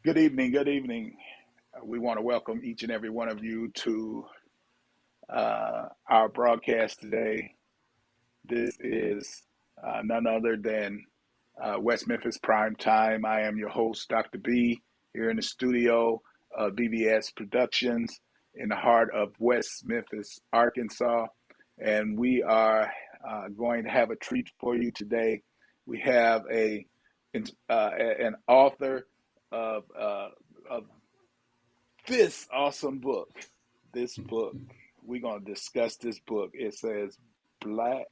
Good evening. Good evening. We want to welcome each and every one of you to our broadcast today. This is none other than West Memphis Prime Time. I am your host, Dr. B, here in the studio of BVS Productions in the heart of West Memphis, Arkansas. And we are going to have a treat for you today. We have an author of this awesome book. This book, we're going to discuss this book. It says Black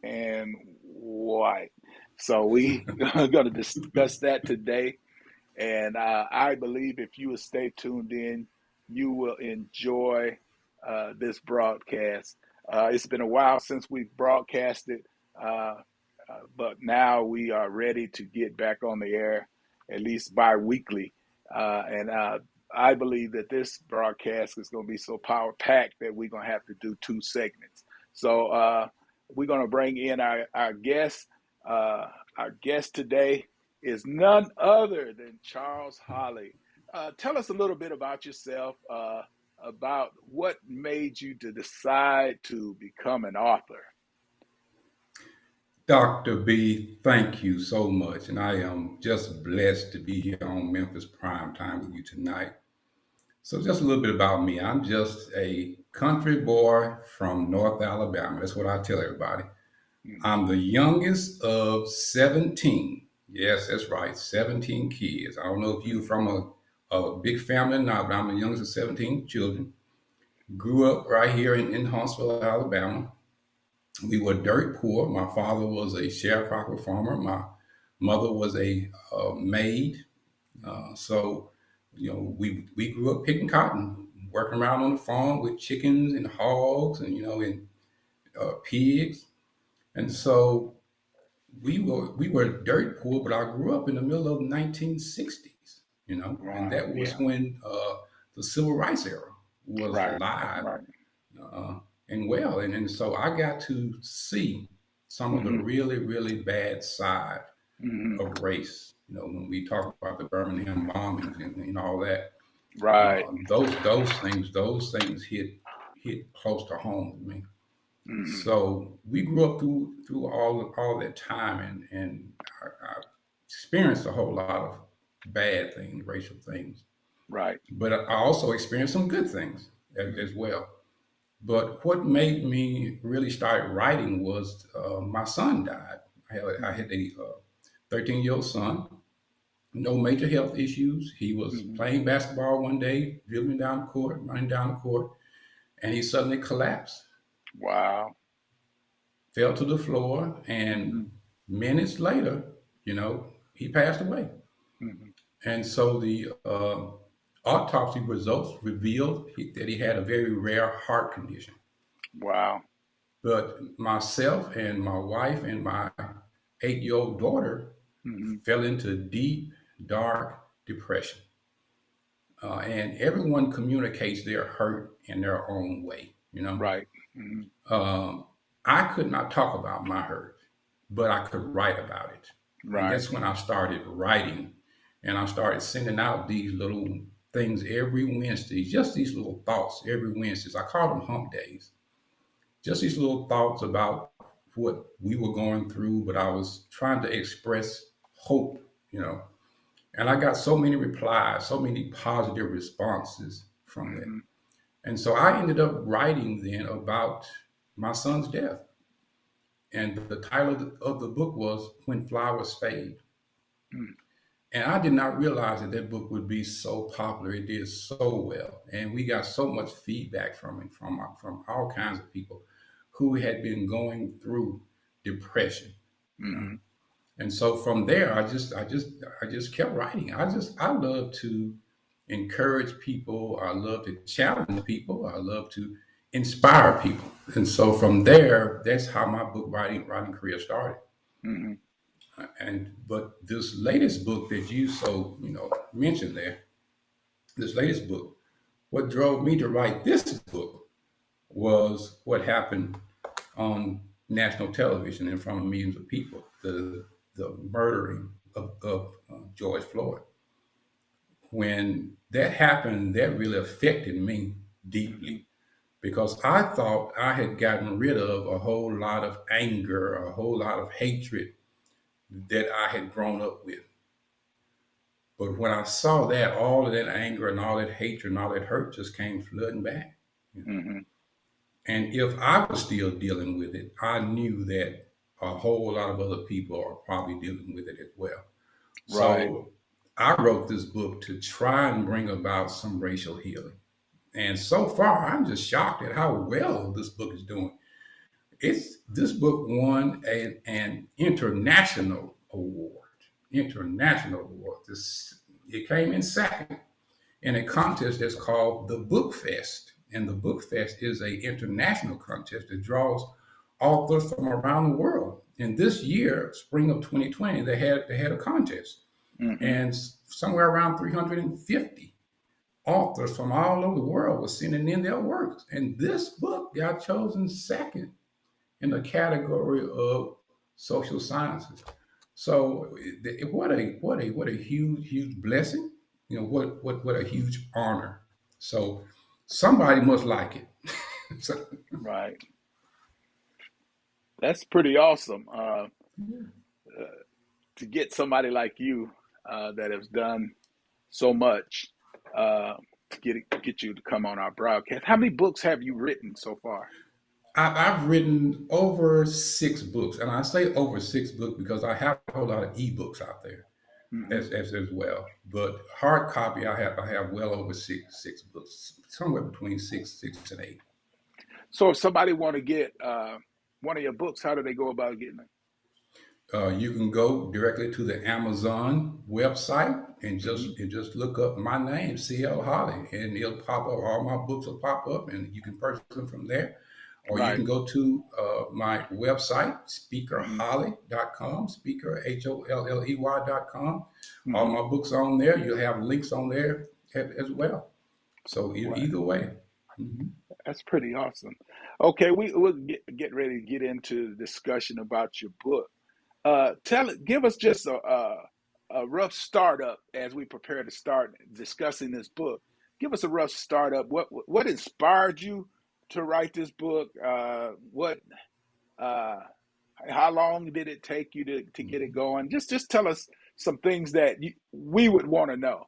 and White. So we are going to discuss that today. And I believe if you will stay tuned in, you will enjoy this broadcast. It's been a while since we've broadcasted, but now we are ready to get back on the air, at least bi-weekly. And I believe that this broadcast is going to be so power packed that we're going to have to do two segments. So we're going to bring in our guest. Our guest today is none other than Charles Holly. Tell us a little bit about yourself, about what made you to decide to become an author. Dr. B, thank you so much. And I am just blessed to be here on Memphis Prime Time with you tonight. So, just a little bit about me. I'm just a country boy from North Alabama. That's what I tell everybody. Mhm. I'm the youngest of 17. Yes, that's right, 17 kids. I don't know if you're Mhm. from a big family or not, but I'm the youngest of 17 children. Grew up right here in Huntsville, Alabama. We were dirt poor. My father was a sharecropper farmer. My mother was a maid. So, we grew up picking cotton, working around on the farm with chickens and hogs and pigs. And so we were dirt poor, but I grew up in the middle of 1960s, and Wow. that was Yeah. when the civil rights era was Right. alive Right. uh, and well. And so I got to see some of the Hmm. really, really bad side Hmm. of race. When we talk about the Birmingham bombings and all that, Right. those things hit close to home with me. Hmm. So we grew up through all that time, and I experienced a whole lot of bad things, racial things, Right. but I also experienced some good things as Hmm. well. But what made me really start writing was my son died. I had a 13-year-old son, no major health issues. He was Hmm. playing basketball one day, dribbling down the court, running down the court, and he suddenly collapsed, Wow. fell to the floor, and Hmm. minutes later, he passed away. Hmm. And so the autopsy results revealed that he had a very rare heart condition. Wow. But myself and my wife and my 8-year-old daughter Hmm. fell into deep, dark depression. And everyone communicates their hurt in their own way. Right. Hmm. Um, I could not talk about my hurt, but I could write about it. And Right. that's when I started writing, and I started sending out these little things every Wednesday, just these little thoughts every Wednesday. I call them hump days. Just these little thoughts about what we were going through, but I was trying to express hope. And I got so many replies, so many positive responses from that. Hmm. And so I ended up writing then about my son's death. And the title of the book was When Flowers Fade. And I did not realize that that book would be so popular. It did so well. And we got so much feedback from it, from all kinds of people who had been going through depression, you know. Hmm. And so from there, I just kept writing. I love to encourage people. I love to challenge people. I love to inspire people. And so from there, that's how my book writing career started. Hmm. And but this latest book that you mentioned there, this latest book, what drove me to write this book was what happened on national television in front of millions of people, the murdering of George Floyd. when that happened, that really affected me Mm-hmm. deeply because I thought I had gotten rid of a whole lot of anger, a whole lot of hatred that I had grown up with. But when I saw that, all of that anger and all that hatred and all that hurt just came flooding back. You know? Mm-hmm. And if I was still dealing with it, I knew that a whole lot of other people are probably dealing with it as well. Right. So I wrote this book to try and bring about some racial healing. And so far, I'm just shocked at how well this book is doing. This book won an international award. International award. It came in second in a contest that's called the Book Fest. And the Book Fest is an international contest that draws authors from around the world. And this year, spring of 2020, they had a contest, Mm-hmm. and somewhere around 350 authors from all over the world were sending in their works. And this book got chosen second in the category of social sciences. So what a huge blessing. What a huge honor. So somebody must like it. So, Right. That's pretty awesome. To get somebody like you that has done so much to get you to come on our broadcast. How many books have you written so far? I've written over 6 books, and I say over 6 books because I have a whole lot of ebooks out there Hmm. as well. But hard copy, I have well over six books, somewhere between six and eight. So if somebody want to get one of your books, how do they go about getting it? You can go directly to the Amazon website and Hmm. just look up my name, CL Holly, and it'll pop up. All my books will pop up, and you can purchase them from there. Or you Right. can go to my website, Hmm. speakerholly.com, speaker, HOLLEY.com. All Hmm. my books are on there. You'll have links on there as well. So Right. either way. Mhm. That's pretty awesome. Okay, we'll get ready to get into the discussion about your book. Give us just a rough startup as we prepare to start discussing this book. Give us a rough startup. What inspired you to write this book? What uh, how long did it take you to get it going? Just tell us some things that we would want to know.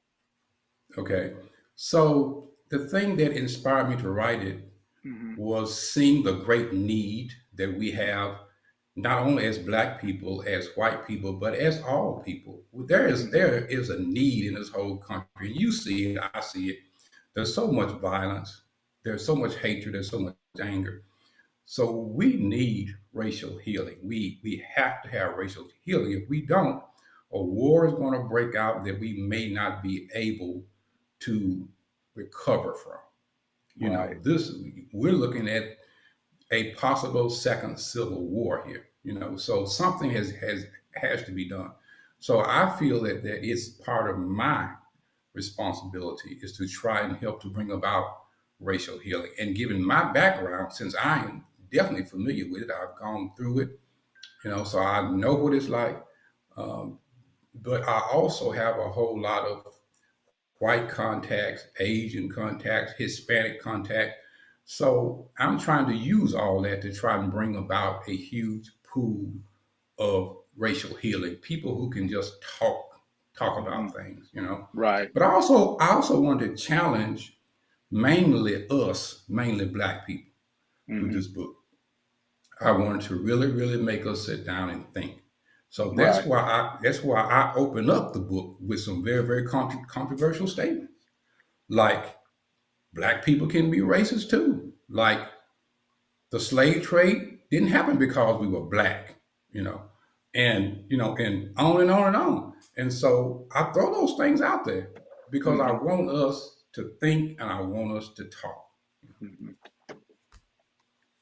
Okay. So the thing that inspired me to write it Hmm. was seeing the great need that we have, not only as Black people, as white people, but as all people. There is Hmm. there is a need in this whole country, and you see it, I see it. There's so much violence, there's so much hatred, there's so much anger. So we need racial healing. We have to have racial healing. If we don't, a war is going to break out that we may not be able to recover from. Right. This we're looking at a possible second civil war here. So something has to be done. So I feel that it's part of my responsibility is to try and help to bring about racial healing. And given my background, since I am definitely familiar with it, I've gone through it, so I know what it's like. Um, but I also have a whole lot of white contacts, Asian contacts, Hispanic contacts. So I'm trying to use all that to try and bring about a huge pool of racial healing, people who can just talk Hmm. about things. Right. But I also want to challenge mainly Black people with Hmm. this book. I wanted to really, really make us sit down and think. So that's Right. why I open up the book with some very, very controversial statements, like Black people can be racist too. Like the slave trade didn't happen because we were Black, you know, and on and on and on. And so I throw those things out there because I Hmm. want us to think and I want us to talk. Hmm.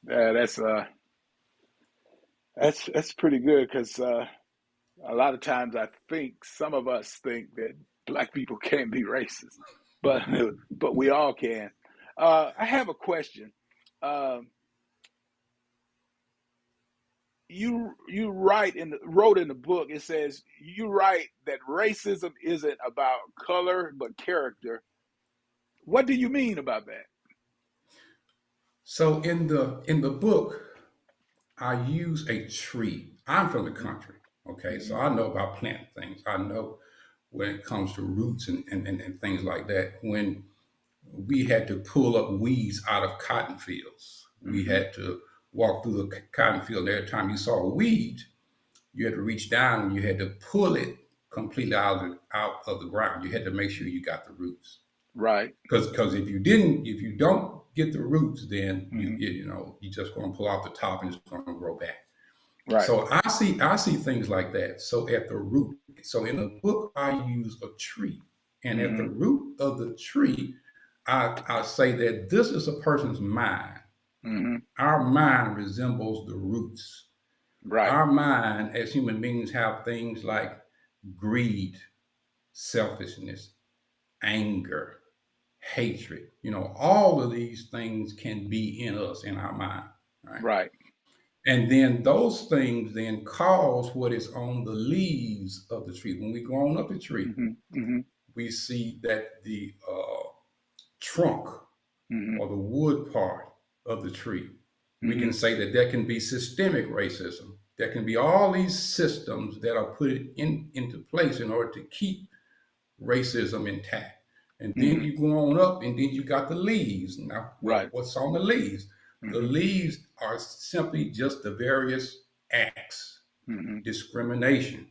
Yeah, that's pretty good because a lot of times I think some of us think that black people can't be racist, but but we all can. I have a question. Um, you wrote in the book. It says you write that racism isn't about color but character. What do you mean about that? So in the book, I use a tree. I'm from the country, okay, so Mm-hmm. I know about plant things. I know when it comes to roots and things like that. When we had to pull up weeds out of cotton fields, we Mm-hmm. had to walk through the cotton field. Every time you saw a weed, you had to reach down and you had to pull it completely out of the ground. You had to make sure you got the roots. Right. Because if you don't get the roots, then Mm-hmm. you're just going to pull off the top and it's going to grow back. Right. So I see things like that. So at the root, so in the book I use a tree, and at the Mm-hmm. root of the tree, I say that this is a person's mind. Mm-hmm. Our mind resembles the roots. Right. Our mind, as human beings, have things like greed, selfishness, anger, hatred. All of these things can be in us, in our mind, right? Right. And then those things then cause what is on the leaves of the tree. When we go on up the tree, Mm-hmm. Mm-hmm. we see that the trunk Mm-hmm. or the wood part of the tree, we Mm-hmm. can say that there can be systemic racism. There can be all these systems that are put into place in order to keep racism intact. And then Mm-hmm. you go on up, and then you got the leaves. Now, Right. what's on the leaves? The Mm-hmm. leaves are simply just the various acts, Mm-hmm. discrimination.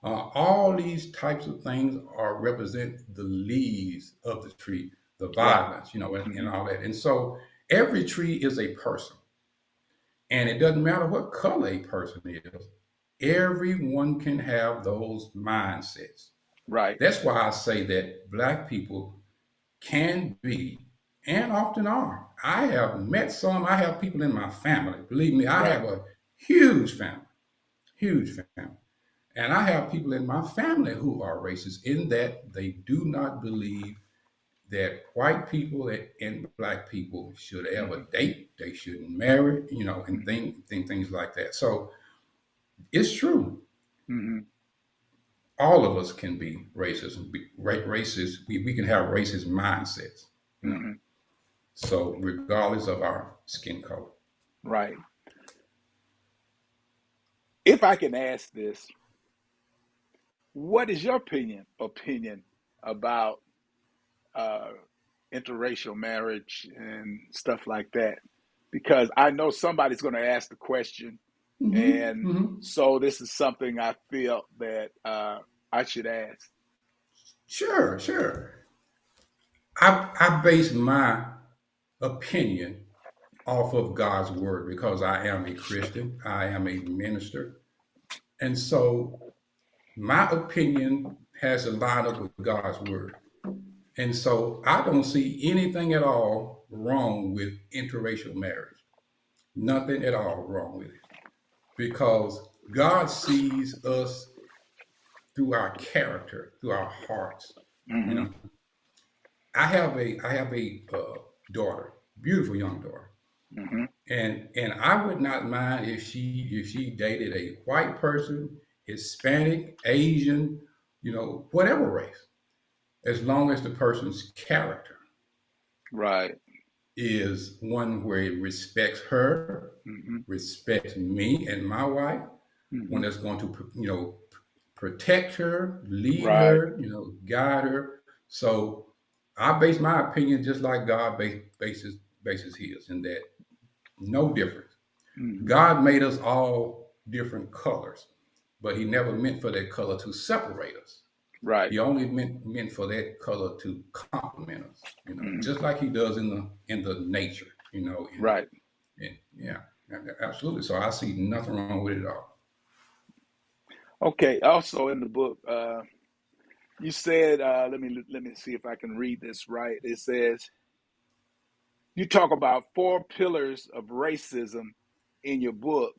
All these types of things are represent the leaves of the tree, the Right. violence, and Mm-hmm. all that. And so every tree is a person, and it doesn't matter what color a person is. Everyone can have those mindsets. Right. That's why I say that Black people can be and often are. I have met some, I have people in my family. Believe me, I Right. have a huge family, huge family. And I have people in my family who are racist in that they do not believe that white people and black people should ever Mm-hmm. date, they shouldn't marry, and Mm-hmm. things like that. So it's true. Mm-hmm. All of us can be racist. Racist. We can have racist mindsets. You know. Mm-hmm. So regardless of our skin color. Right. If I can ask this, what is your opinion about uh, interracial marriage and stuff like that? Because I know somebody's going to ask the question, Hmm. and Hmm. so this is something I feel that I should ask. Sure, sure. I base my opinion off of God's word because I am a Christian. I am a minister, and so my opinion has to line up with God's word. And so I don't see anything at all wrong with interracial marriage. Nothing at all wrong with it because God sees us through our character, through our hearts. You Mm-hmm. know, I have a daughter, beautiful young daughter, Mm-hmm. and I would not mind if she dated a white person, Hispanic, Asian, whatever race, as long as the person's character Right. is one where it respects her, Mm-hmm. respects me and my wife, Mm-hmm. one that's going to protect her, lead Right. her, guide her. So I base my opinion just like God bases his, in that no difference. Mm-hmm. God made us all different colors, but He never meant for that color to separate us. Right. He only meant for that color to complement us, Mm-hmm. just like He does in the nature, Right. and yeah, absolutely. So I see nothing wrong with it at all. Okay. Also in the book, you said, let me see if I can read this right. It says you talk about four pillars of racism in your book.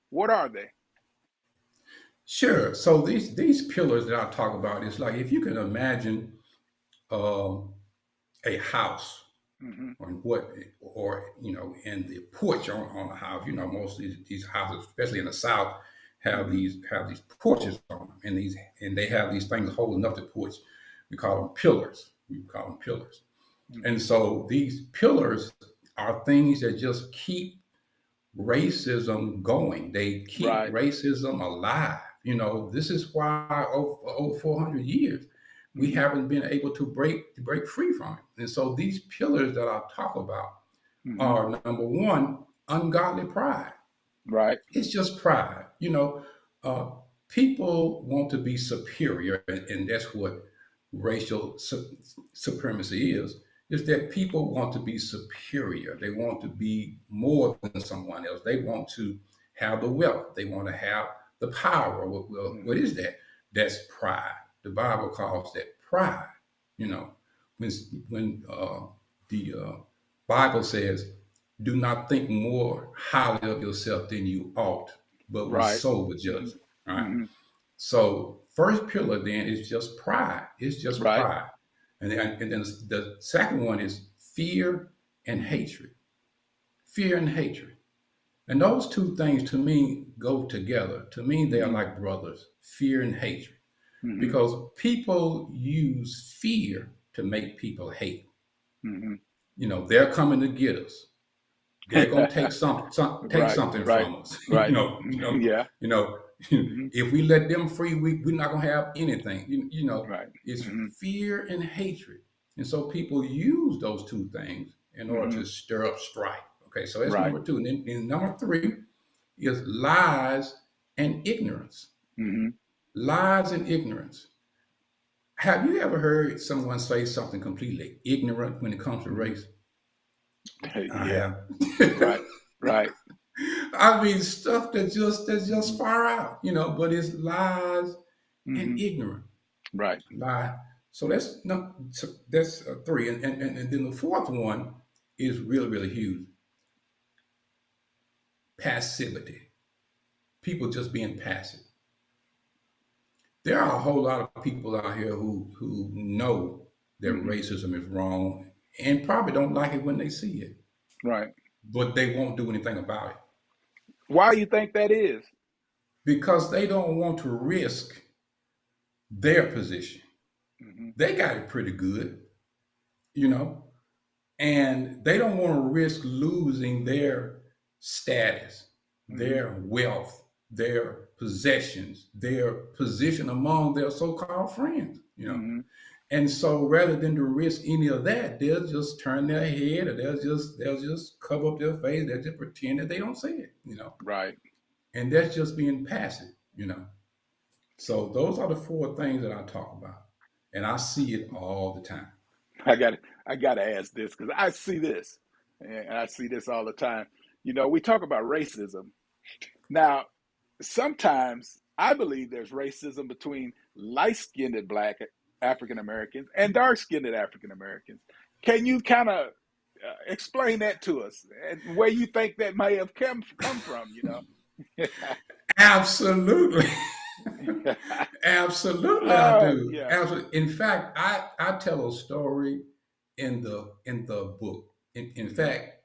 What are they? Sure. So these pillars that I talk about is like if you can imagine um, a house. Mm-hmm. or what, or in the porch on the house. Most of these houses, especially in the South, Mm-hmm. have these porches on them, and they have these things holding up the porch. We call them pillars. We call them pillars. Mm-hmm. And so these pillars are things that just keep racism going. They keep Right. racism alive. This is why over 400 years we Mm-hmm. haven't been able to break free from it. And so these pillars that I talk about Mm-hmm. are, number one, ungodly pride. Right. It's just pride. Uh, People want to be superior, and that's what racial supremacy is that people want to be superior. They want to be more than someone else. They want to have the wealth. They want to have the power. Well, what Mm-hmm. is that? That's pride. The Bible calls that pride. You know, when the Bible says, "Do not think more highly of yourself than you ought, but with Right. sober Mm-hmm. judgment." All right. Mm-hmm. So first pillar then is just pride. It's just Right. pride. And then the second one is fear and Mm-hmm. hatred. Fear and hatred. And those two things to me go together. To me, they are Mm-hmm. like brothers, fear and hatred. Mm-hmm. Because people use fear to make people hate. Mm-hmm. They're coming to get us. They're gonna take Right. something Right. from us. Right. Yeah. You know. Mm-hmm. If we let them free, we're not gonna have anything. Right. It's Mm-hmm. fear and hatred, and so people use those two things in order Mm-hmm. to stir up strife. Okay, so that's Right. number two. And number three is lies and ignorance. Mm-hmm. Lies and ignorance. Have you ever heard someone say something completely ignorant when it comes to Mm-hmm. race? I Yeah. have. Right. Right. I mean, stuff that's Mm-hmm. just far out, but it's lies Mm-hmm. and ignorant. Right. Lie. So that's no, so that's three, and then the fourth one is really really huge. Passivity. People just being passive. There are a whole lot of people out here who know that Mm-hmm. racism is wrong and probably don't like it when they see it, Right. but they won't do anything about it Why you think that is? because they don't want to risk their position. Mm-hmm. They got it pretty good, you know, and they don't want to risk losing their status, Mm-hmm. their wealth, their possessions, their position among their so-called friends. Mm-hmm. And so rather than to risk any of that, they'll just turn their head or they'll just cover up their face, they'll just pretend that they don't see it. Right. And that's just being passive. So those are the four things that I talk about. And I see it all the time. I got to ask this because I see this, and I see this all the time. We talk about racism now. Sometimes I believe there's racism between light-skinned Black African Americans and dark-skinned African Americans. Can you kind of explain that to us and where you think that may have come from? Absolutely. Absolutely, I do. Yeah. Absolutely. In fact, I tell a story in the book. In Hmm. fact,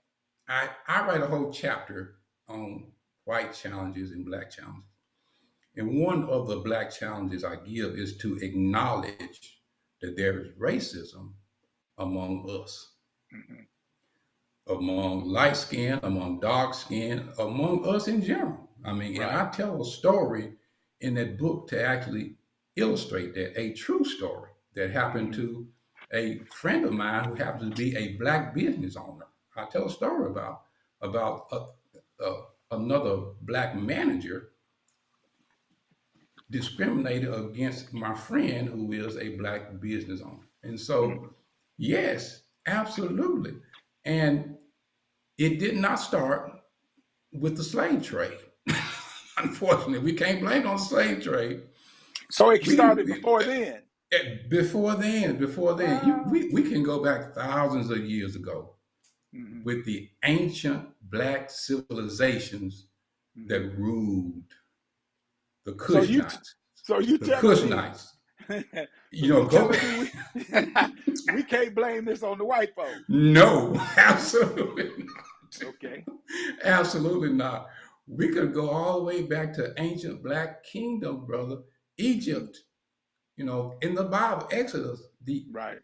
I write a whole chapter on white challenges and black challenges. And one of the black challenges I give is to acknowledge that there is racism among us, Hmm. among light skin, among dark skin, among us in general. I mean, and Right. I tell a story in that book to actually illustrate that, a true story that happened Hmm. to a friend of mine who happens to be a black business owner. I tell a story about another black manager discriminated against my friend who is a black business owner. And so, Hmm. yes, absolutely. And it did not start with the slave trade. Unfortunately, we can't blame it on the slave trade. So it started We before then. before then, Ah. we can go back thousands of years ago Hmm. with the ancient black civilizations Hmm. that ruled the So you, Kushnites. so you The telling me, Kushnites. You know, go. Timothy, we we can't blame this on the white folks. No, absolutely not. Okay. Absolutely not. We could go all the way back to ancient black kingdom, brother. Egypt, in the Bible, Exodus, the Right.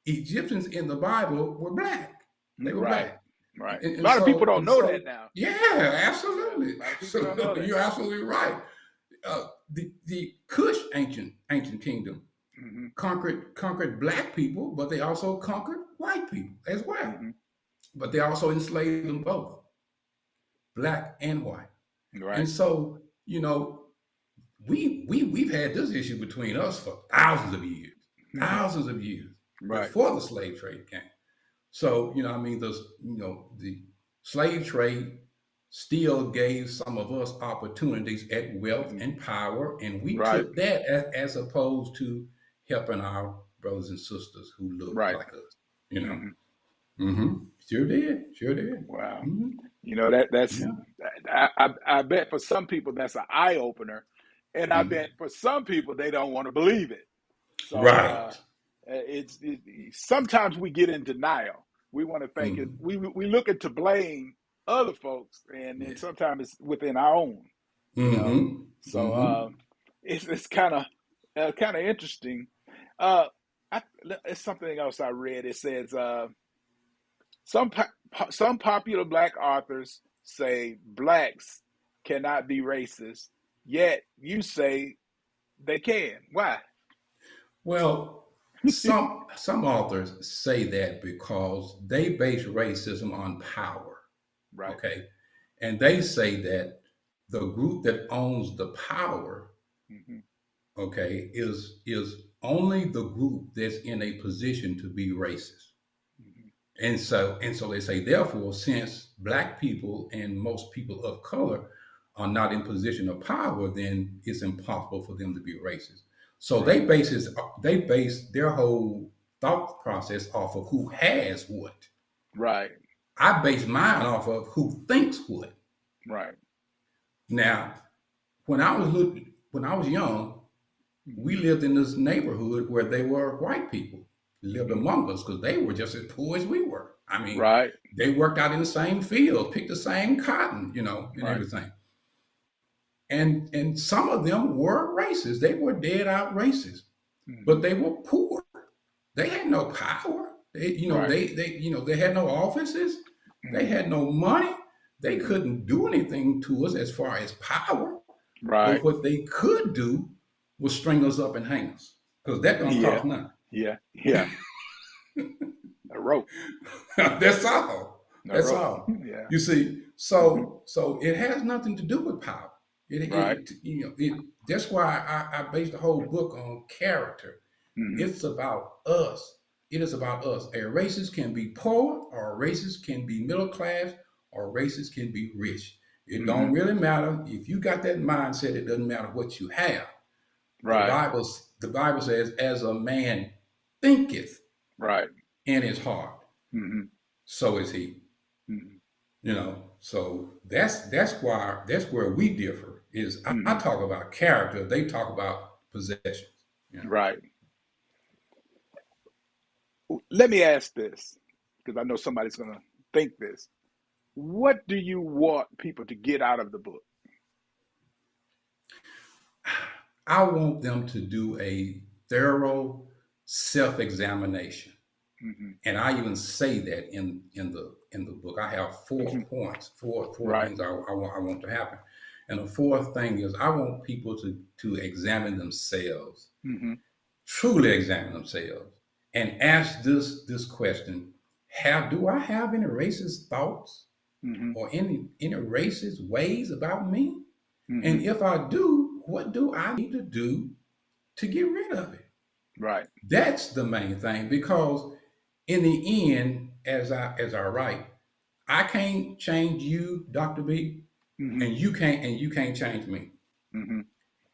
Egyptians in the Bible were black. They were Right. black. Right. A And lot of people so, don't and know that so, now. yeah, Yeah. absolutely. A lot of people don't know Absolutely. that. You're absolutely right. The Kush ancient kingdom Hmm. conquered black people, but they also conquered white people as well. Hmm. But they also enslaved them both, black and white. And Right. so, we've had this issue between us for thousands of years Right. before the slave trade came. So, the slave trade still gave some of us opportunities at wealth Hmm. and power, and we Right. took that as opposed to helping our brothers and sisters who look Right. like us. You know, Hmm. Sure did, sure did. Wow. hmm That's Yeah, I bet for some people that's an eye opener, and I bet hmm for some people they don't want to believe it. So right. sometimes we get in denial. We want to think it. hmm We look at to blame other folks, and then Yeah. sometimes it's within our own. You know, hmm so hmm it's kind of interesting. Uh, it's something else I read. It says some some popular black authors say blacks cannot be racist, yet you say they can. Why? Well, some authors say that because they base racism on power. Right. Okay, and they say that the group that owns the power, Hmm. okay, is only the group that's in a position to be racist. Hmm. And so they say, therefore, since black people and most people of color are not in position of power, then it's impossible for them to be racist. So Right. they base their whole thought process off of who has what. Right. I base mine off of who thinks what. Right. Now, when I was young, we Hmm. lived in this neighborhood where they were white people lived Hmm. among us because they were just as poor as we were. I mean, Right. they worked out in the same field, picked the same cotton, and Right. everything. And some of them were racist. They were dead out racist, but Hmm. they were poor. They had no power. Right. They had no offices. They Hmm. had no money. They Hmm. couldn't do anything to us as far as power. But Right. what they could do was string us up and hang us, because that don't Yeah. cost nothing. Yeah. Yeah. A rope. That's all. A That's rope. all. Yeah. You see, Hmm. so it has nothing to do with power. Right. That's why I based the whole book on character. Hmm. It's about us. It is about us. A racist can be poor, or a racist can be middle class, or a racist can be rich. It Hmm. don't really matter. If you got that mindset, it doesn't matter what you have. The Right. Bible, the Bible says, as a man thinketh Right. in his heart, Hmm. so is he. Hmm. So that's where we differ. Is I Hmm. talk about character, they talk about possessions. You know. Right. Let me ask this, because I know somebody's going to think this. What do you want people to get out of the book? I want them to do a thorough self-examination. Hmm. And I even say that in the book. I have 4 points, four Right. things I want to happen. And the fourth thing is I want people to examine themselves, Hmm. truly examine themselves, and ask this question: Have do I have any racist thoughts Hmm. or any racist ways about me? Hmm. And if I do, what do I need to do to get rid of it? Right. That's the main thing, because in the end, as I write, I can't change you, Dr. B, Hmm. and you can't change me. Hmm.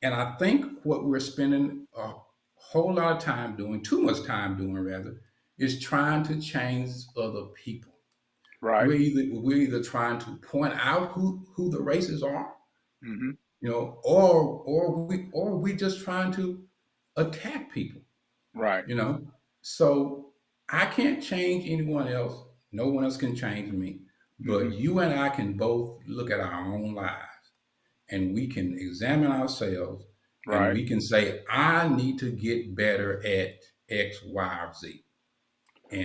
And I think what we're spending a whole lot of time doing, too much time doing rather, is trying to change other people. Right. We're either trying to point out who the races are, Hmm. or we just trying to attack people, Right. you know. So I can't change anyone else. No one else can change me. But Hmm. you and I can both look at our own lives and we can examine ourselves and Right. we can say, I need to get better at X, Y, or Z.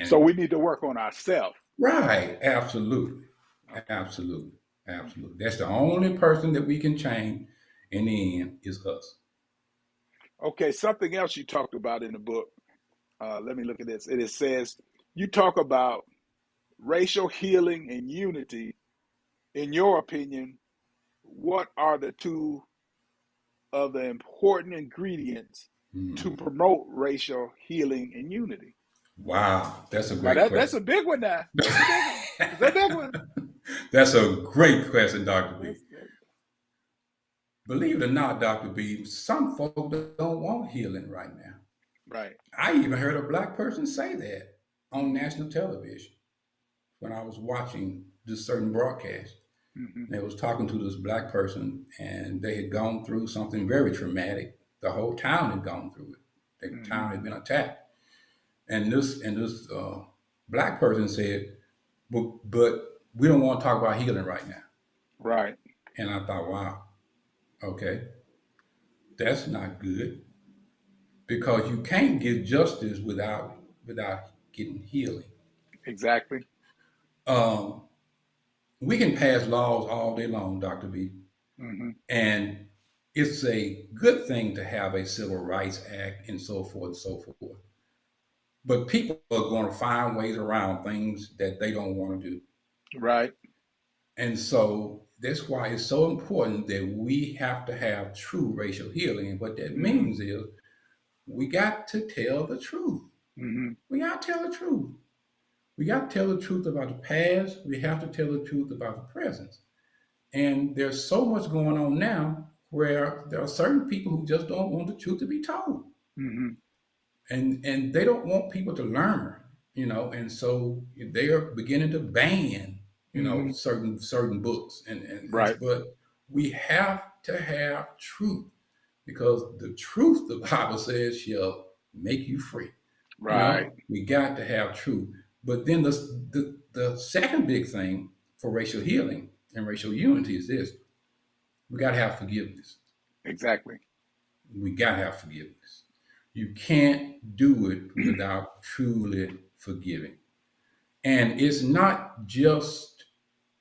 So And we need to work on ourselves. right, absolutely. Okay. Absolutely. Absolutely. That's the only person that we can change in the end is us. Okay. Something else you talked about in the book. Let me look at this. It says you talk about racial healing and unity. In your opinion, what are the two of the important ingredients to Hmm. promote racial healing and unity? Wow, that's a Now great that's a question. big one. Now that's a big one. It's a big one. That's a great question, Dr. B. That's good. Believe it or not, Dr. B, some folks don't want healing right now. Right. I even heard a black person say that on Hmm. national television when I was watching this certain broadcast. Hmm. They was talking to this black person and they had gone through something very traumatic. The whole town had gone through it. The Hmm. town had been attacked. And this black person said, but we don't want to talk about healing right now. Right. And I thought, wow, okay, that's not good because you can't get justice without getting healing. Exactly. Um, we can pass laws all day long, Dr. B, Hmm. and it's a good thing to have a civil rights act and so forth and so forth. But people are going to find ways around things that they don't want to do. Right. And so that's why it's so important that we have to have true racial healing. And what that Hmm. means is we got to tell the truth. Hmm. We got to tell the truth. We got to tell the truth about the past. We have to tell the truth about the present. And there's so much going on now where there are certain people who just don't want the truth to be told. Hmm. And they don't want people to learn, and so they are beginning to ban, Hmm. certain books and Right. but we have to have truth because the truth, the Bible says, shall make you free. Right. We got to have truth. But then the second big thing for racial healing and racial unity is this: we got to have forgiveness. Exactly. We got to have forgiveness. You can't do it without truly forgiving. And it's not just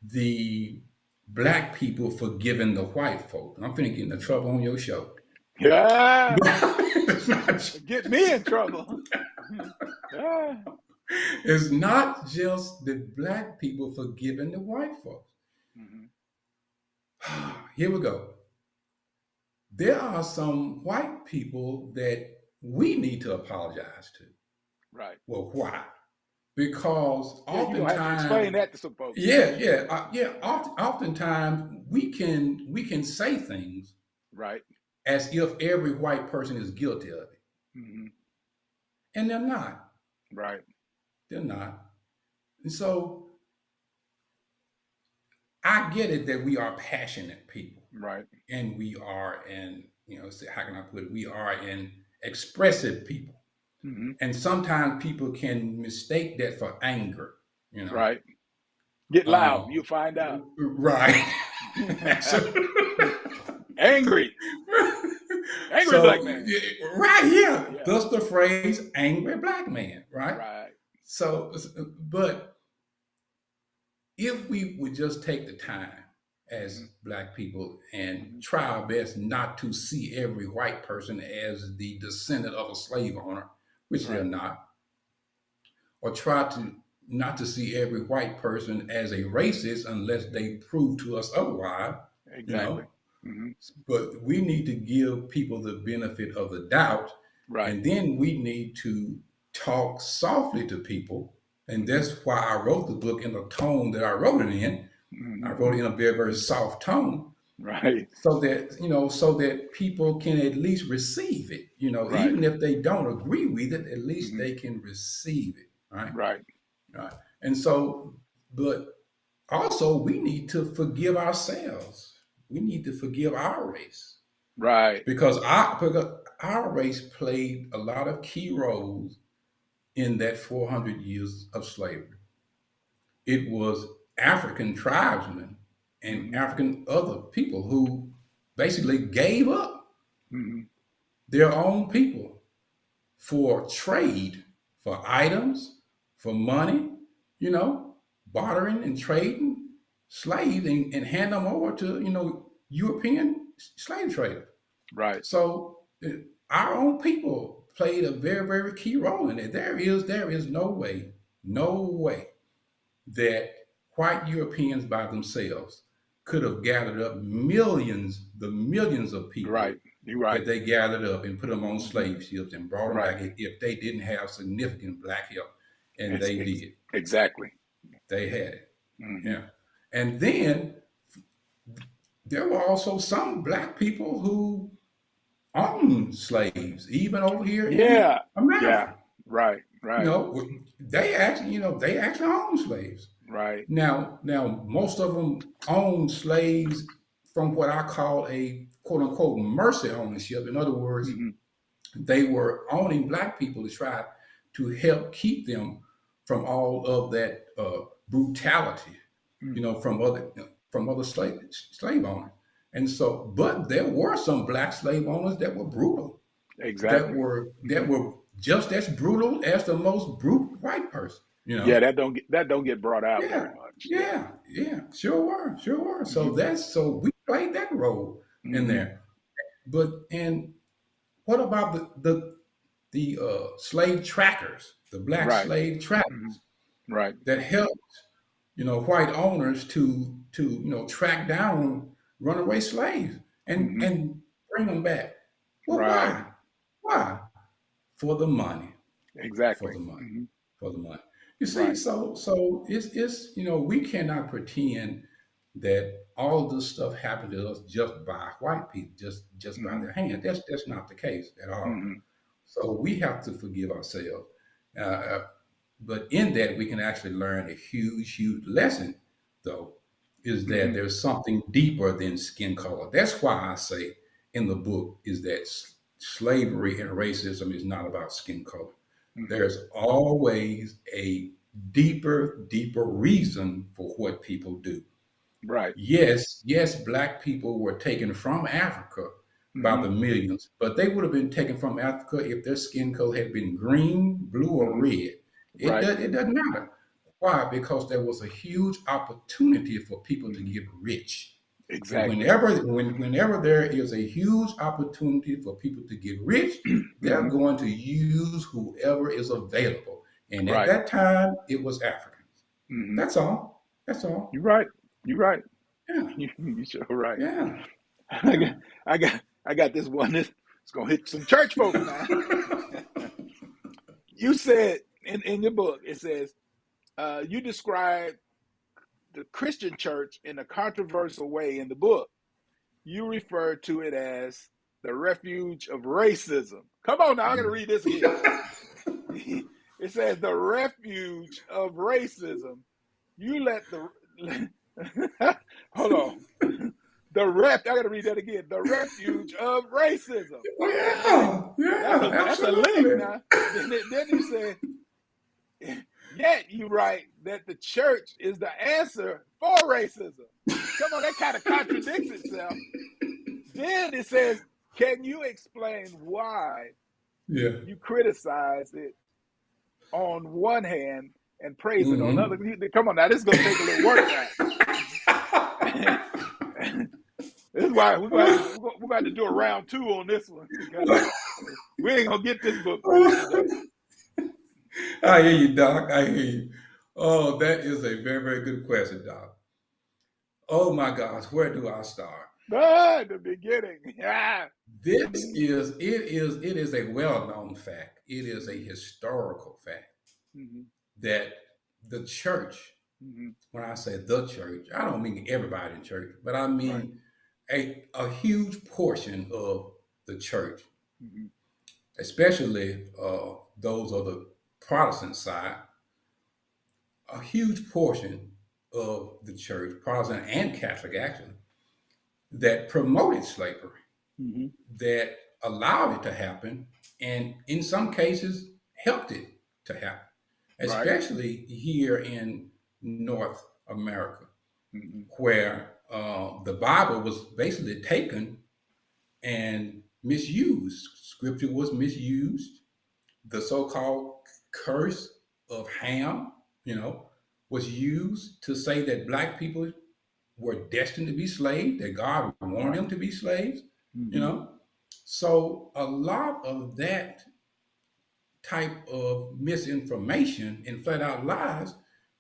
the black people forgiving the white folk. I'm finna get into trouble on your show. Yeah. it's, not, Get me in trouble. Yeah. it's not just the black people forgiving the white folks. Hmm. Here we go. There are some white people that we need to apologize to. Right. Well, why? Because Yeah, you're gonna have to explain oftentimes, that to some folks. oftentimes we can say things Right. as if every white person is guilty of it, Hmm. and they're not. Right. They're not. And so I get it that we are passionate people, Right. and we are, and how can I put it? We are an expressive people, Hmm. and sometimes people can mistake that for anger. You know, Right. Get loud. um, You'll find out. right? So, Angry. Angry black so man. right here, Yeah. thus the phrase "angry black man," right? Right. So, but if we would just take the time Hmm. as black people and Hmm. try our best not to see every white person as the descendant of a slave owner, which they're Right. not, or try to not to see every white person as a racist unless they prove to us otherwise, you Exactly. know. Hmm. But we need to give people the benefit of the doubt, Right. and then we need to talk softly to people. And Hmm. that's why I wrote the book in the tone that I wrote it in. I Hmm. wrote it in a very, very soft tone, Right. so that people can at least receive it. Right. Even if they don't agree with it, at least Hmm. they can receive it, right? Right. Right. And so, but also we need to forgive ourselves. We need to forgive our race Right. because our race played a lot of key roles in that 400 years of slavery. It was African tribesmen and Mm-hmm. African other people who basically gave up Mm-hmm. their own people for trade, for items, for money, you know, bartering and trading slaves and hand them over to, European slave traders. Right. So our own people played a very, very key role in it. There is no way that white Europeans by themselves could have gathered up the millions of Right. people You're right. that they gathered up and put them on Mm-hmm. slave ships and brought them Right. back if they didn't have significant black help. And It's they did. exactly. They had it. Mm-hmm. Yeah. And then there were also some black people who owned slaves, even over here in Yeah. Yeah. America. Right. You Right. know, they actually owned slaves. Right. Now, most of them owned slaves from what I call a quote unquote mercy ownership. In other words, Mm-hmm. they were owning black people to try to help keep them from all of that brutality, from other slave owners. And so, but there were some black slave owners that were brutal, that Exactly. were that Mm-hmm. were just as brutal as the most brute white person. Yeah. That don't get brought out very Yeah, much. Yeah. yeah, sure were. So Mm-hmm. we played that role in Mm-hmm. there. But and what about the slave trackers, the black Right. slave trackers Mm-hmm. Right. that helped white owners to track down runaway slaves and Mm-hmm. and bring them back. Well, Right. why? Why? For the money. For Exactly. the money. Mm-hmm. For the money. You see, Right. so it's we cannot pretend that all this stuff happened to us just by white people, just by Mm-hmm. their hand. That's not the case at all. Mm-hmm. So we have to forgive ourselves. Uh, but in that, we can actually learn a huge, huge lesson, though, is that Mm-hmm. there's something deeper than skin color. That's why I say in the book is that slavery and racism is not about skin color. Mm-hmm. There's always a deeper, deeper reason for what people do. Right. Yes, black people were taken from Africa by Mm-hmm. the millions, but they would have been taken from Africa if their skin color had been green, blue, or Mm-hmm. red. Right. It doesn't matter. Why? Because there was a huge opportunity for people to Mm-hmm. get rich. And Exactly. whenever there is a huge opportunity for people to get rich, they're Mm-hmm. going to use whoever is available. And at Right. that time, it was Africans. Mm-hmm. That's all. That's all. You're right. You're right. Yeah. You sure right. Yeah. I Yeah. got, I got this one. It's gonna hit some church folk now. You said in your book, it says you describe the Christian church in a controversial way in the book. You refer to it as the refuge of racism. Come on now, I gotta read this again. It says the refuge of racism. You let the hold on. I gotta read that again. The refuge of racism. Yeah. Yeah. That's a lick Absolutely. now. Then you say, yet you write that the church is the answer for racism. Come on, that kind of contradicts itself. Then it says, can you explain why Yeah. you criticize it on one hand and praise it on the other? Hmm. Come on now, this is gonna take a little work now. This is why we're going to do a round two on this one because we ain't gonna get this book finished today. I hear you, Doc. I hear you. Oh, that is a very, very good question, Doc. Oh my gosh, where do I start? The beginning. Yeah. It is a well-known fact. It is a historical fact Mm-hmm. that the church, Mm-hmm. when I say the church, I don't mean everybody in church, but I Right. mean a huge portion of the church, Mm-hmm. especially those of the Protestant side, a huge portion of the church, Protestant and Catholic actually, that promoted slavery, Mm-hmm. that allowed it to happen, and in some cases helped it to happen, Right. especially here in North America, Hmm. where the Bible was basically taken and misused. Scripture was misused. The so-called curse of Ham, you know, was used to say that black people were destined to be slaves, that God wanted Right. them to be slaves, you Hmm. know. So a lot of that type of misinformation and flat out lies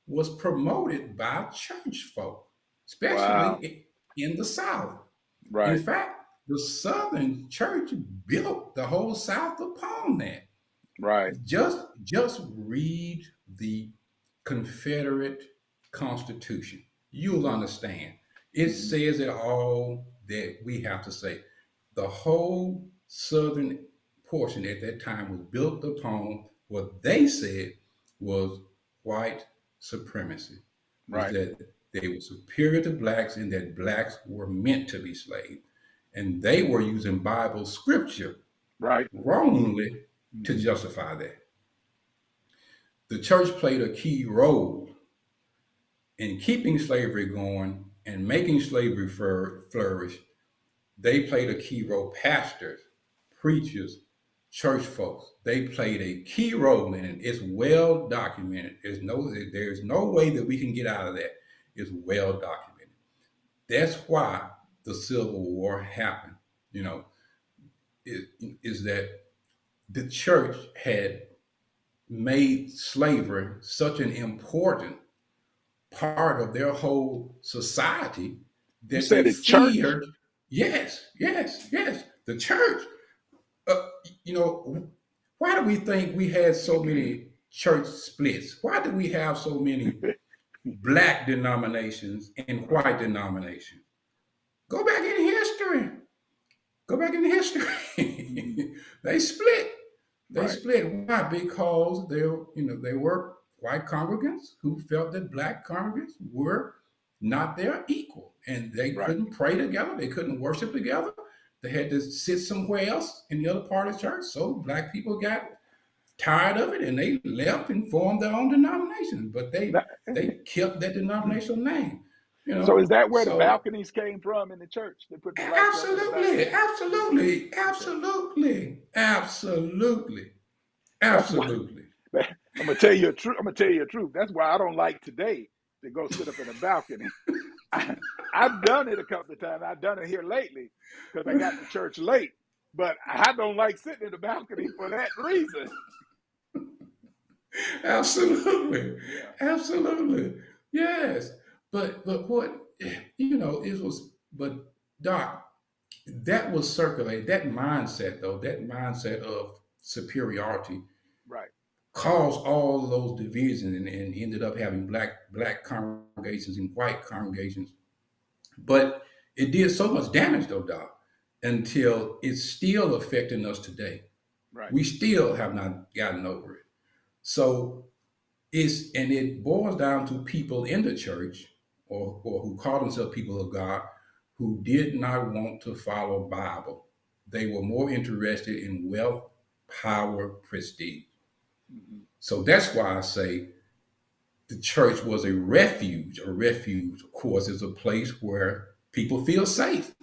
was promoted by church folk, Wow. especially in the South. In Right. fact, the Southern church built the whole South upon that. Right. Just read the Confederate Constitution. You'll understand. It Hmm. says it all that we have to say. The whole southern portion at that time was built upon what they said was white supremacy, was Right. that they were superior to blacks and that blacks were meant to be slaves. And they were using Bible scripture Right. wrongly to Hmm. justify that. The church played a key role in keeping slavery going and making slavery flourish. They played a key role. Pastors, preachers, church folks, they played a key role in it. It's well documented. There's no way that we can get out of that. It's well documented. That's why the Civil War happened. You know, it, is that the church had made slavery such an important part of their whole society You that they said a church? feared. Yes, yes, yes. The church. Uh, you know, why do we think we had so many church splits? Why do we have so many black denominations and white denominations? Go back in history. Go back in Hmm. history. They split. They Right. split. Why? Because they were white congregants who felt that black congregants were not their equal, and they Right. couldn't pray together. They couldn't worship together. They had to sit somewhere else in the other part of the church. So black people got tired of it, and they left and formed their own denomination. But Now, they kept that denominational name. You so is know, that where the so balconies came from in the church? They put the blacks up in the absolutely, balcony. absolutely, Okay. absolutely, absolutely, That's why. absolutely. I'm gonna tell you a truth. I'm gonna tell you the truth. That's why I don't like today to go sit up in the balcony. I, I've done it a couple of times. I've done it here lately because I got to church late. But I don't like sitting in the balcony for that reason. Absolutely, Yeah. absolutely, yes. But what it was. But Doc, that was circulated. That mindset, though, that mindset of superiority, Right. caused all those divisions and ended up having black congregations and white congregations. But it did so much damage, though, Doc, until it's still affecting us today. Right. We still have not gotten over it. So it boils down to people in the church or who call themselves people of God who did not want to follow Bible. They were more interested in wealth, power, prestige. Hmm. So that's why I say the church was a refuge. A refuge, of course, is a place where people feel safe.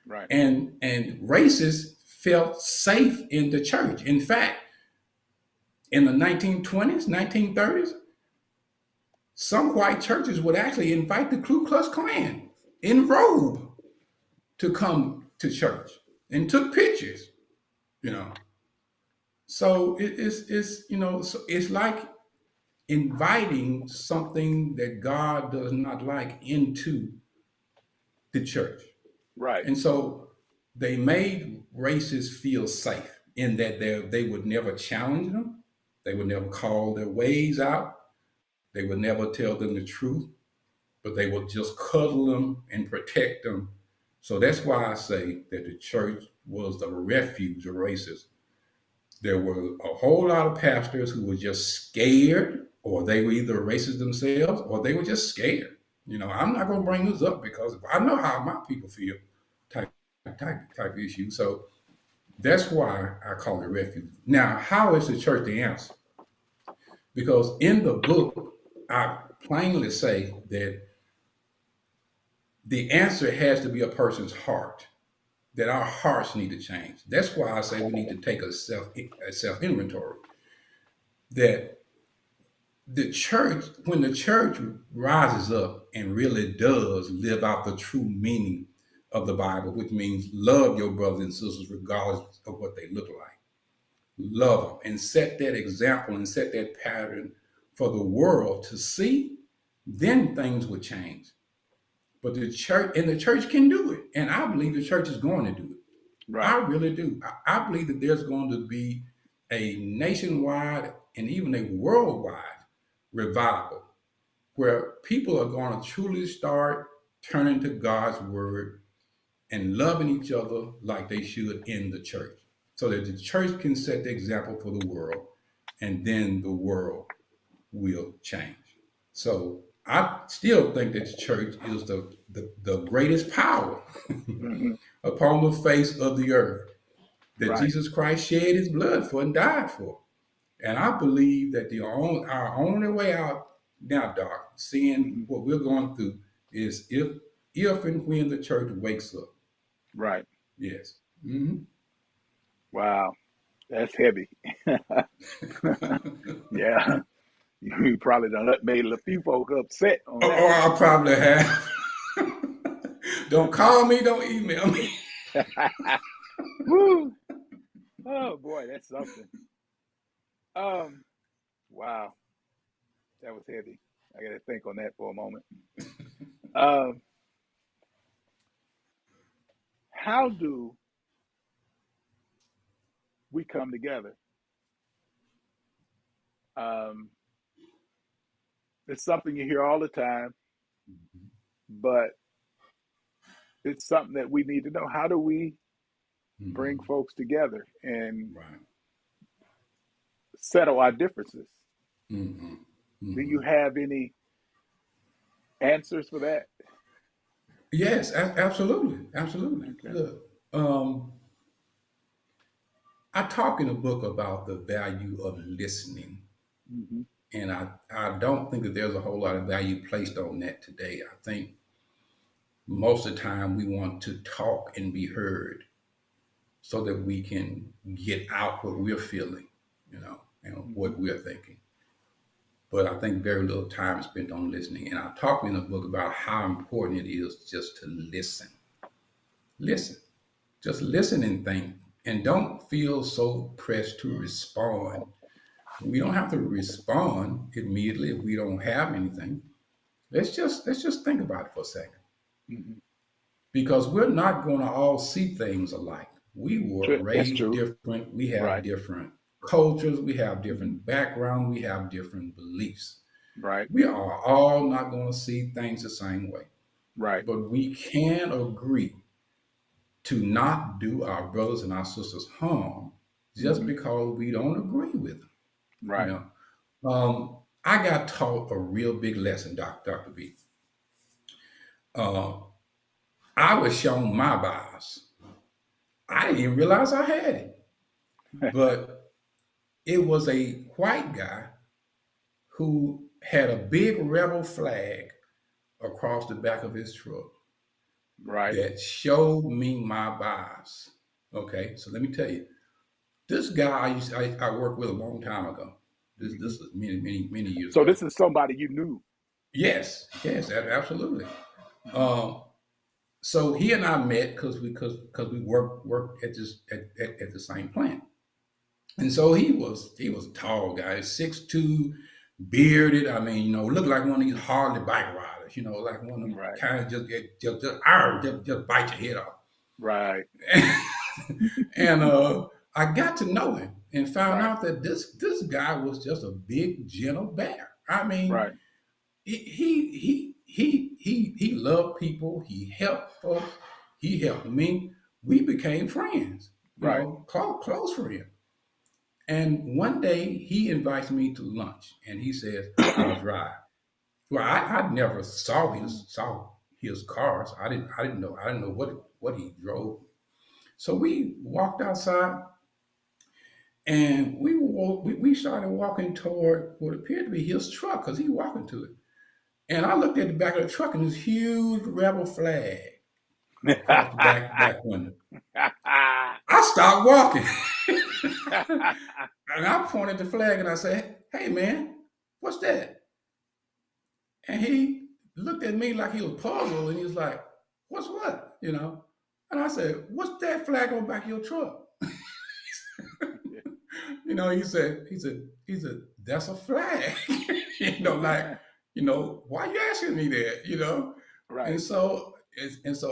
Right. And racists felt safe in the church. In fact, in the 1920s, 1930s, some white churches would actually invite the Ku Klux Klan in robe to come to church and took pictures, you know. So it's like inviting something that God does not like into the church. Right. And so they made racists feel safe in that they would never challenge them, they would never call their ways out, they would never tell them the truth, but they would just cuddle them and protect them. So that's why I say that the church was the refuge of racists. There were a whole lot of pastors who were just scared, or they were either racist themselves, or they were just scared. I'm not going to bring this up because I know how my people feel, type type issue. So That's why I call it refuge. Now, how is the church the answer? Because in the book, I plainly say that the answer has to be a person's heart, that our hearts need to change. That's why I say we need to take a self inventory. That the church, when the church rises up and really does live out the true meaning of the Bible, which means love your brothers and sisters regardless of what they look like, love them and set that example and set that pattern for the world to see, then things would change. But the church can do it. And I believe the church is going to do it. I Right. really do. I believe that there's going to be a nationwide and even a worldwide revival where people are going to truly start turning to God's word and loving each other like they should in the church, so that the church can set the example for the world, and then the world will change. So I still think that the church is the greatest power Hmm. upon the face of the earth that Right. Jesus Christ shed his blood for and died for. And I believe that our only way out now, Doc, seeing Hmm. what we're going through, is if and when the church wakes up. Right. Yes. Hmm. Wow. That's heavy. Yeah. You probably done made a few folk upset on that Or one. I probably have. Don't call me, don't email me. Woo! Oh boy, that's something. Um, wow, that was heavy. I got to think on that for a moment. Um, how do we come together? Um, it's something you hear all the time, but it's something that we need to know. How do we bring Hmm. folks together and Right. settle our differences? Hmm. Do you Hmm. have any answers for that? Yes, absolutely. Absolutely. Okay. Look, I talk in a book about the value of listening. Hmm. And I don't think that there's a whole lot of value placed on that today. I think most of the time we want to talk and be heard so that we can get out what we're feeling, and Hmm. what we're thinking. But I think very little time is spent on listening. And I talk in the book about how important it is just to listen. Listen. Just listen and think. And don't feel so pressed to respond. We don't have to respond immediately if we don't have anything. Let's just think about it for a second. Hmm. Because we're not going to all see things alike. We were True. That's raised true. different. We have Right. different cultures. We have Hmm. different backgrounds. We have different beliefs. Right. We are all not going to see things the same way. Right. But we can agree to not do our brothers and our sisters harm just Hmm. because we don't agree with them. You Right. know, I got taught a real big lesson, Dr. B. Uh, I was shown my bias. I didn't even realize I had it. But it was a white guy who had a big rebel flag across the back of his truck Right. that showed me my bias. Okay, so let me tell you, this guy I worked with a long time ago. This Hmm. is many years So ago. this is somebody you knew. Yes, yes, absolutely. Hmm. Um, so he and I met because we worked at the same plant. And so he was a tall guy, 6'2", bearded. I mean, looked like one of these Harley bike riders, like one of them Right. kind of just bite your head off. Right. And I got to know him and found Right. out that this guy was just a big gentle bear. I mean, Right. he loved people. He helped folks. He helped me. We became friends. Right. Close friends. And one day he invites me to lunch, and he says, "I'll drive." Well, I never saw his cars. I didn't know what he drove. So we walked outside and we started walking toward what appeared to be his truck because he walking to it. And I looked at the back of the truck and this huge rebel flag across the back window. I stopped walking and I pointed the flag and I said, "Hey man, what's that?" And he looked at me like he was puzzled and he was like, "What's what?" And I said, "What's that flag on the back of your truck?" He said, "That's a flag." Like, why you asking me that? And Right. so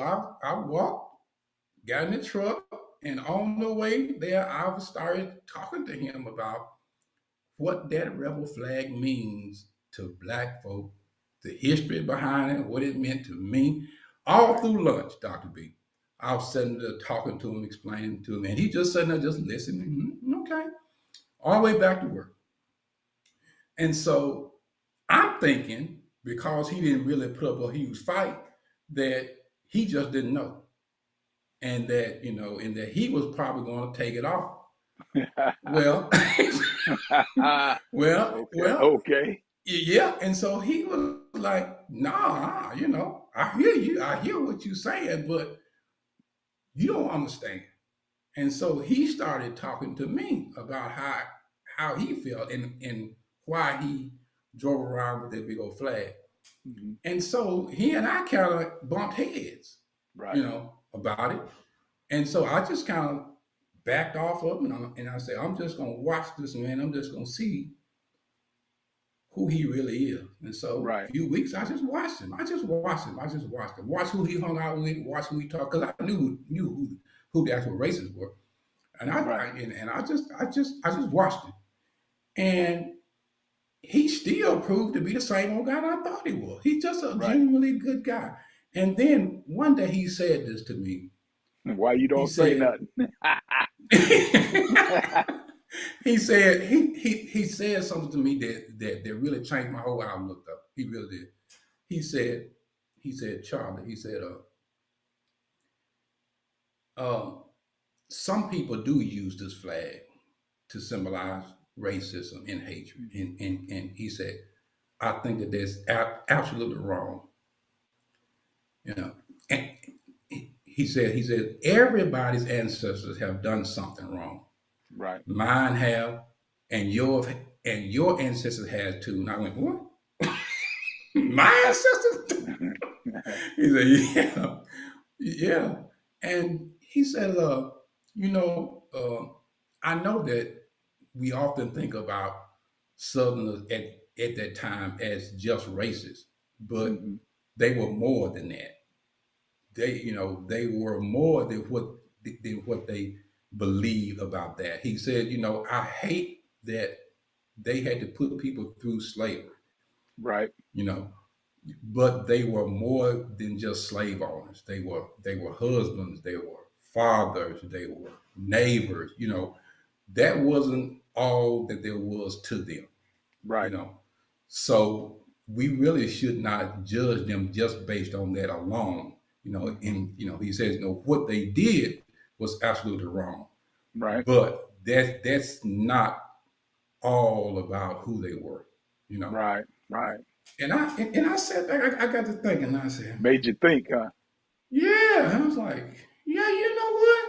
I walked, got in the truck, and on the way there, I started talking to him about what that rebel flag means to black folk, the history behind it, what it meant to me, all Right. through lunch, Dr. B. I was sitting there talking to him, explaining to him, and he just sitting there just listening. Okay. All the way back to work. And so I'm thinking, because he didn't really put up a huge fight, that he just didn't know. And that he was probably going to take it off. Well, Okay. well, Okay. yeah. And so he was like, "Nah, I hear you. I hear what you're saying, but you don't understand." And so he started talking to me about how he felt and why he drove around with that big old flag. Mhm. And so he and I kind of bumped heads, Right. about it. And so I just kind of backed off of him and I said, "I'm just going to watch this man. I'm just going to see who he really is." And so a Right. few weeks, I just watched him. I just watched him. I just watched him. Watch who he hung out with. Watch who he talked. Because I knew who the actual racists were. And Right. I just watched him. And he still proved to be the same old guy that I thought he was. He's just a Right. genuinely good guy. And then one day he said this to me. Why you He don't say said, nothing? he said something to me that really changed my whole outlook though. He really did. He said, "Charlie," he said, um, some people do use this flag to symbolize racism and hatred. And he said, "I think that that's absolutely wrong." You know, and he said everybody's ancestors have done something wrong. Right. Mine have, and your ancestors had too. And I went, "What? My ancestors?" He said, "Yeah, yeah." And he said, you know, I know that we often think about Southerners at that time as just racist, but Hmm. they were more than that. They were more than what they believed about that. He said, "I hate that they had to put people through slavery, Right. you know, but they were more than just slave owners. They were husbands, they were fathers, they were neighbors. That wasn't all that there was to them. you Right. know. So we really should not judge them just based on that alone. Hmm. And he says, what they did was absolutely wrong, Right. but that's not all about who they were. You know. Right. Right. And I sat back, I got to thinking, and I said, Made you think, huh? yeah. And I was like, yeah, you know what?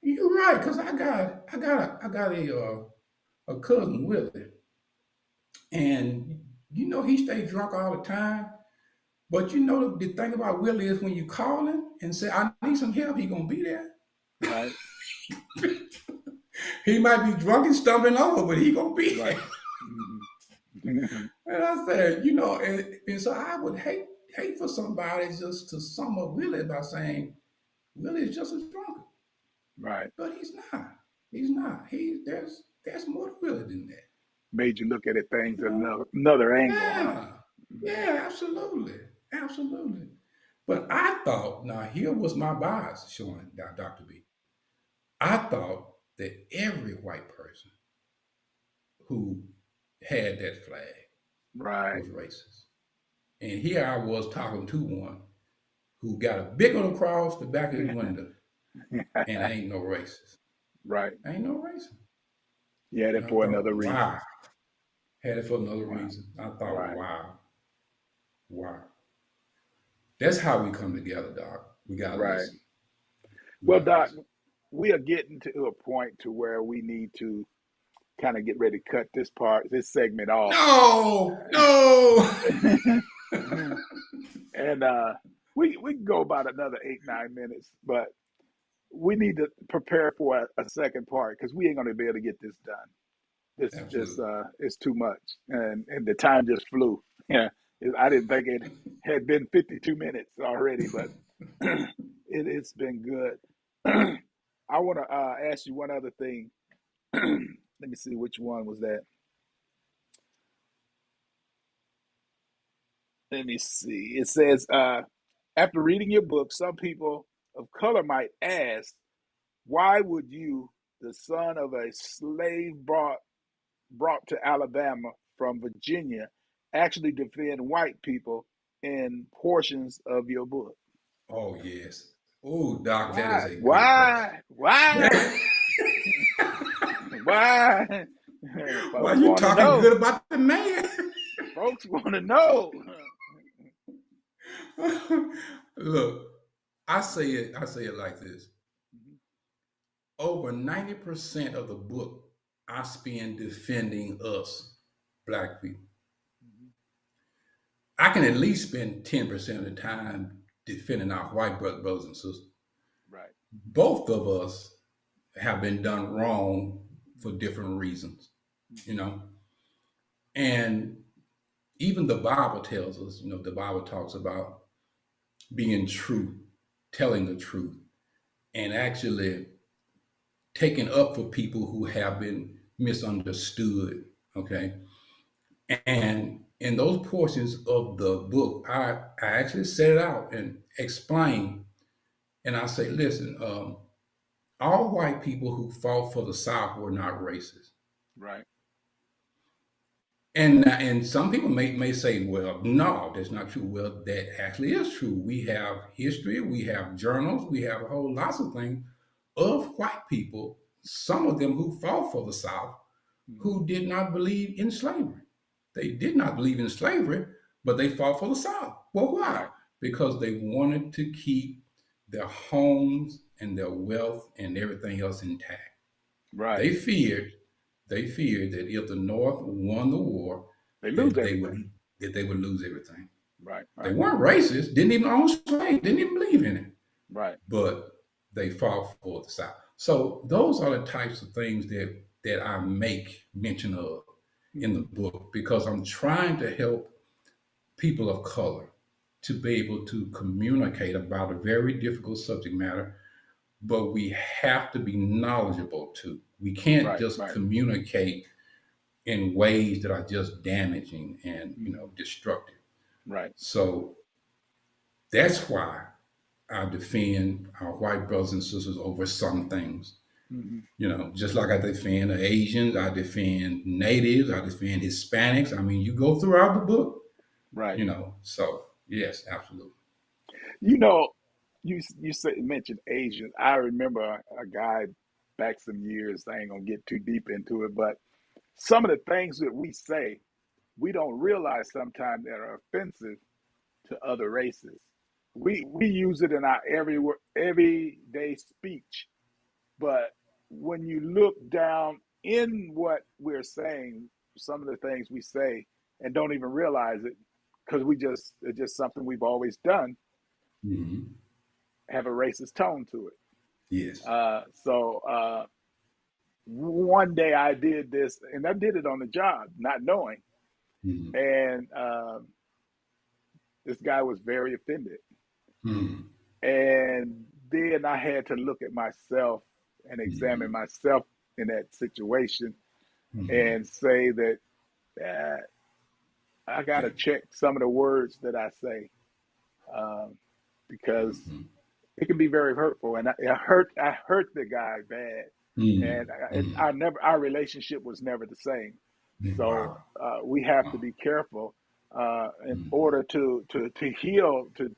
You're right, because I got a cousin Willie, and he stayed drunk all the time. But the thing about Willie is when you call him and say, "I need some help," he gonna be there. Right. He might be drunk and stumbling over, but he gonna be Right. there. Hmm. And I said, and so I would hate for somebody just to sum up Willie by saying Willie is just as drunk, Right. but he's not. He's not. There's more to Willie than that. Made you look at it things You know? another angle, huh? Yeah. Yeah, absolutely. Absolutely. But I thought, now here was my bias showing Dr. B. I thought that every white person who had that flag Right. was racist. And here I was talking to one who got a big old cross the back of his window. and ain't no racist. Right. Ain't no racist. You had And it I for thought, another reason. wow. Had it for another Wow. reason. I thought, Right. wow, wow. That's how we come together, Doc. We gotta Right. listen. We Well, gotta Doc, listen. we are getting to a point to where we need to kind of get ready to cut this segment off. No, no. And we can go about another 8 9 minutes, but we need to prepare for a second part because we ain't going to be able to get this done. This Absolutely. is too much, and the time just flew. Yeah, I didn't think it had been 52 minutes already, but it's been good. I want to ask you one other thing. Let me see which one was that. Let me see. It says, after reading your book, some people of color might ask, why would you, the son of a slave brought to Alabama from Virginia, actually defend white people in portions of your book? Oh yes. Oh, Doc, that is Why? a good question. Why? Why? Why? Why Folks you want to talking good know. about the man? Folks want to know. Look, I say it like this. Over 90% of the book I spend defending us, black people. I can at least spend 10% of the time defending our white brothers and sisters. Right. Both of us have been done wrong for different reasons, you Mm-hmm. know. And even the Bible tells us, the Bible talks about being true, telling the truth, and actually taking up for people who have been misunderstood. Okay. And in those portions of the book, I actually set it out and explain. And I say, listen, all white people who fought for the South were not racist. Right. And some people may say, well, no, that's not true. Well, that actually is true. We have history, we have journals, we have a whole lots of things of white people, some of them who fought for the South, Mm-hmm. who did not believe in slavery. They did not believe in slavery, but they fought for the South. Well, why? Right. Because they wanted to keep their homes and their wealth and everything else intact. Right. They feared, they feared that if the North won the war, They lose that they everything. would that they would lose everything. Right. They Right. weren't racist, didn't even own slaves, didn't even believe in it, Right. but they fought for the South. So those are the types of things that I make mention of in the Mm-hmm. book because I'm trying to help people of color to be able to communicate about a very difficult subject matter, but we have to be knowledgeable too. We can't Right. just Right. communicate in ways that are just damaging and Mm-hmm. destructive. Right. So that's why I defend our white brothers and sisters over some things. Mm-hmm. Just like I defend the Asians, I defend natives, I defend Hispanics. I mean, you go throughout the book, Right. So yes, absolutely. You know, you mentioned Asians. I remember a guy back some years. I ain't gonna get too deep into it, but some of the things that we say, we don't realize sometimes that are offensive to other races. We use it in our everyday speech, but when you look down in what we're saying, some of the things we say and don't even realize it because it's just something we've always done, Hmm. have a racist tone to it. Yes. So one day I did this, and I did it on the job, not knowing, Hmm. and this guy was very offended. Hmm. And then I had to look at myself and examine Hmm. myself in that situation Hmm. and say that uh, I got to Yeah. check some of the words that I say um, because Hmm. it can be very hurtful. And I hurt the guy bad, Hmm. and Hmm. our relationship was never the same. So Wow. we have to Wow. be careful in Hmm. order to heal, to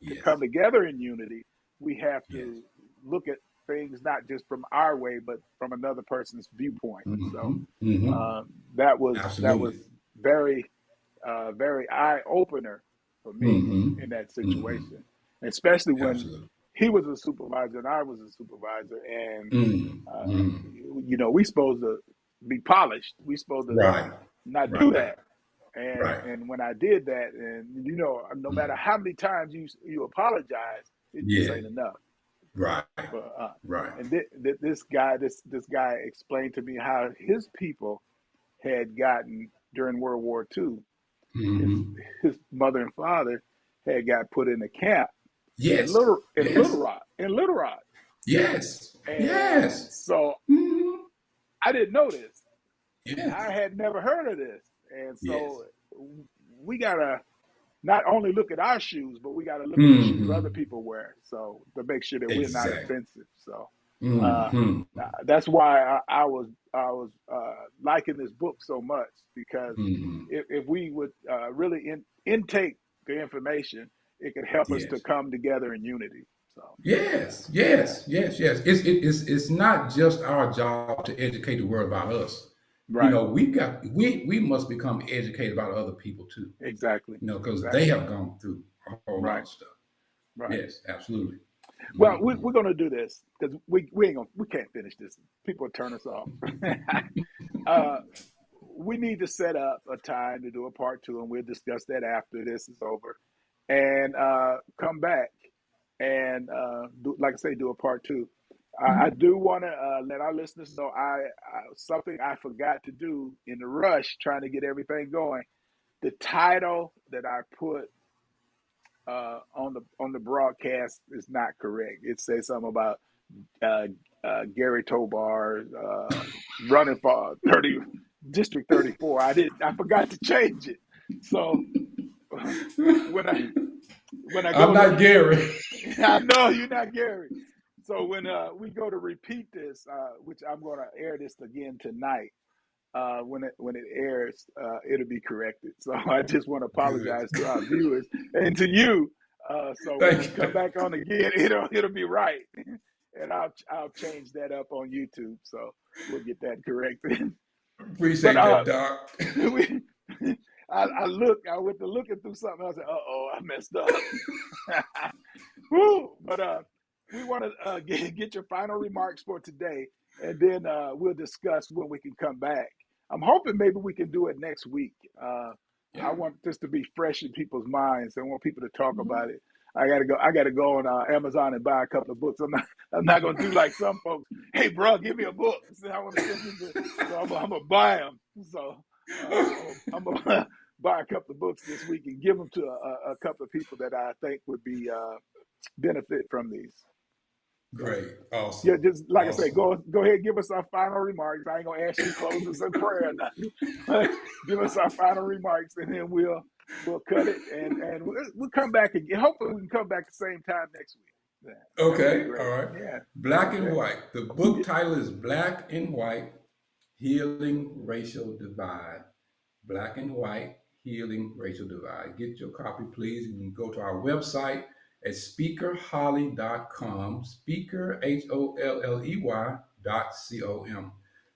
Yes. come together in unity. We have Yes. to. look at things not just from our way, but from another person's viewpoint. So Hmm. Hmm. uh, that was Absolutely. very very eye opener for me Hmm. in that Hmm. situation, especially when Absolutely. he was a supervisor and I was a supervisor, and Mm. uh, Mm. we supposed to be polished. We supposed to Right. not do Right. that. And Right. and when I did that, and no matter Mm. how many times you apologize, it just Yeah. ain't enough. Right. But Right. and this guy explained to me how his people had gotten during World War II. His Hmm. his mother and father had got put in a camp Yes. in Yes. Little Rock, Yes. and Yes. so Hmm. I didn't know this. Yes. I had never heard of this, and Yes. so we gotta not only look at our shoes, but we gotta look at the shoes other Hmm. people wear, so to make sure that we're not Exactly. offensive. So uh, Hmm. that's why I was liking this book so much, because Hmm. if we would really intake the information, it could help us to Yes. come together in unity. So Yes. yeah, Yes. Yes. Yes. It's not just our job to educate the world about us. right, We must become educated about other people too. exactly, Because they exactly, have gone through a whole lot right, of stuff. right. Yes, absolutely. Well, Hmm. we're gonna do this because we can't finish this. People will turn us off. uh, we need to set up a time to do a part two, and we'll discuss that after this is over, and come back and like I say, do a part two. I do want to let our listeners know something I forgot to do in the rush trying to get everything going. The title that I put on the broadcast is not correct. It says something about uh, Gary Tobar running for 30 District 34. I forgot to change it. So when I when I I'm go to not Gary. I know you're not Gary. So when we go to repeat this, which I'm going to air this again tonight, when it airs, it'll be corrected. So I just want to Good. apologize to our viewers and to you. So when we Thank come you. back on again, it'll be right, and I'll change that up on YouTube. So we'll get that corrected. But Appreciate that, Doc. we, I went to looking through something. I said, "Uh oh, I messed up." Woo! But we want to get your final remarks for today, and then we'll discuss when we can come back. I'm hoping maybe we can do it next week. I Yeah. want this to be fresh in people's minds. I want people to talk about it. I gotta go. I gotta go on Amazon and buy a couple of books. I'm not gonna do like some folks. Hey, bro, give me a book. So I want to send you the. So I'm gonna buy them. So I'm gonna buy a couple of books this week and give them to a couple of people that I think would be benefit from these. So Great. yeah, Awesome. just like I say, Awesome. go ahead, give us our final remarks. I ain't gonna ask you to close us in prayer or nothing. Give us our final remarks, and then we'll cut it, and we'll come back again. Hopefully, we can come back the same time next week. Yeah, that would be Okay. All great. right. Yeah. Black and Okay. White. The book title is Black and White Healing Racial Divide. Black and White Healing Racial Divide. Get your copy, please. You can go to our website at speakerholly.com. Speaker, HOLLEY.com.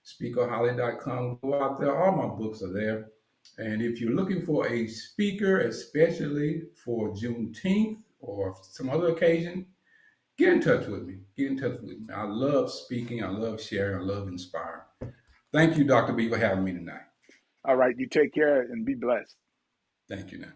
Speakerholly.com. Go out there. All my books are there. And if you're looking for a speaker, especially for Juneteenth or some other occasion, get in touch with me. Get in touch with me. I love speaking. I love sharing. I love inspiring. Thank you, Dr. B, for having me tonight. All right. You take care and be blessed. Thank you now.